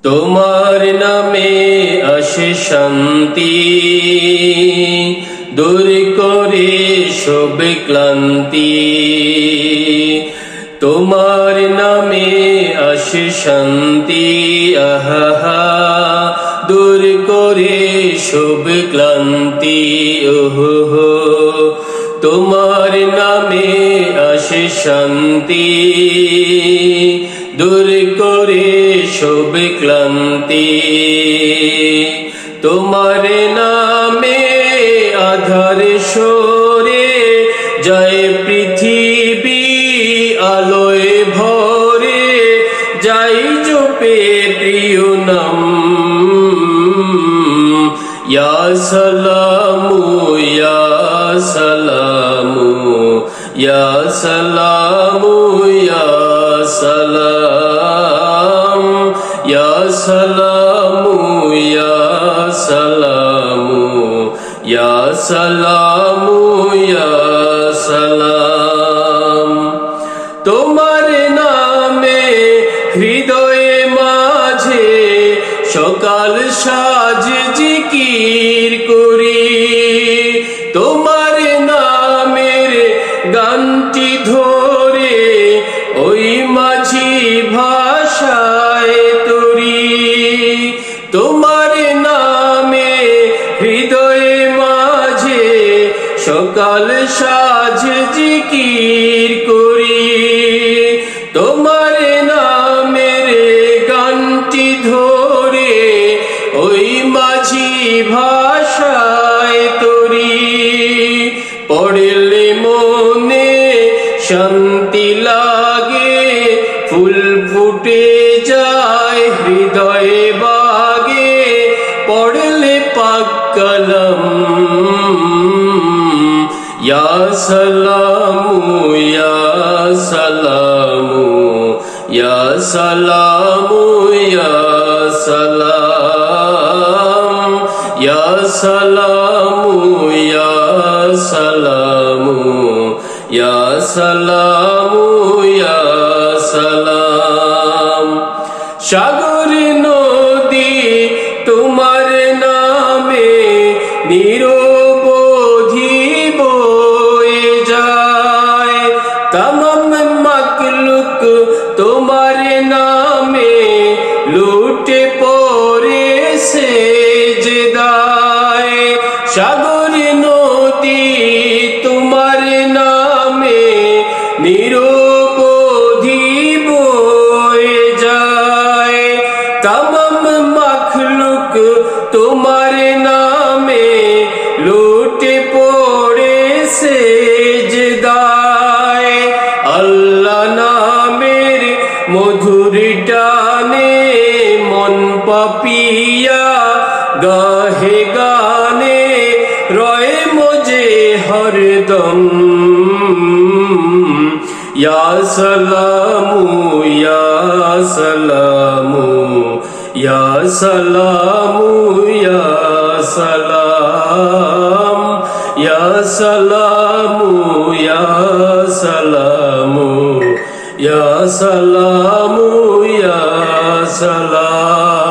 তোমার নামে আসে শান্তি, দূর করে সব ক্লান্তি। তোমার নামে আসে শান্তি, আহা দূর করে সব ক্লান্তি। ওহো তোমার নামে আসে শান্তি, দূর করে সব ক্লান্তি। তোমার নামে আধার সরে যায় পৃথিবী, আলোয় ভরে যাই জপে প্রিয় নাম। ইয়া সালামু ইয়া সালামু ইয়া সালামু ইয়া সালাম, ইয়া সালামু ইয়া সালামু ইয়া সালামু ইয়া সালাম। তোমার নামে হৃদয়ে মাঝে সকাল সাজ জিকির করি, তোমার নামের গানটি ধরে ওই মাঝি ভাষায় তরি। তোমার নামে হৃদয়ে মাঝে সকাল সাজ জিকির করি, তোমার নামের গানটি ধরে ওই মাঝি ভাষায় তরি। পড়লে মনে শান্তি লাগে, ফুল ফুটে যায় হৃদয়ে বাগে, পড়লে পাক কলম। ইয়া সালামু ইয়া সালামু ইয়া সালামু ইয়া সালাম, ইয়া সালামু ইয়া সালামু ইয়া সালামু ইয়া সালাম। সাগর নদী তোমার নামে নিরবধি বয়ে যায়, তামাম মাখলুক তোমার নামে লুটে পড়ে সেজদায়। সাগর নদী তোমার নামে নিরবধি বয়ে যায়, তামাম মাখলুক তোমার নামে লুটে পড়ে সেজদায়। আল্লাহ নামের মধুর টানে মন পাপিয়া গাহে গানে রয়ে মজে হরদম। ইয়া সালামু ইয়া সালামু ইয়া সালামু ইয়া সালাম, ইয়া সালামু ইয়া সালামু ইয়া সালামু ইয়া সালাম।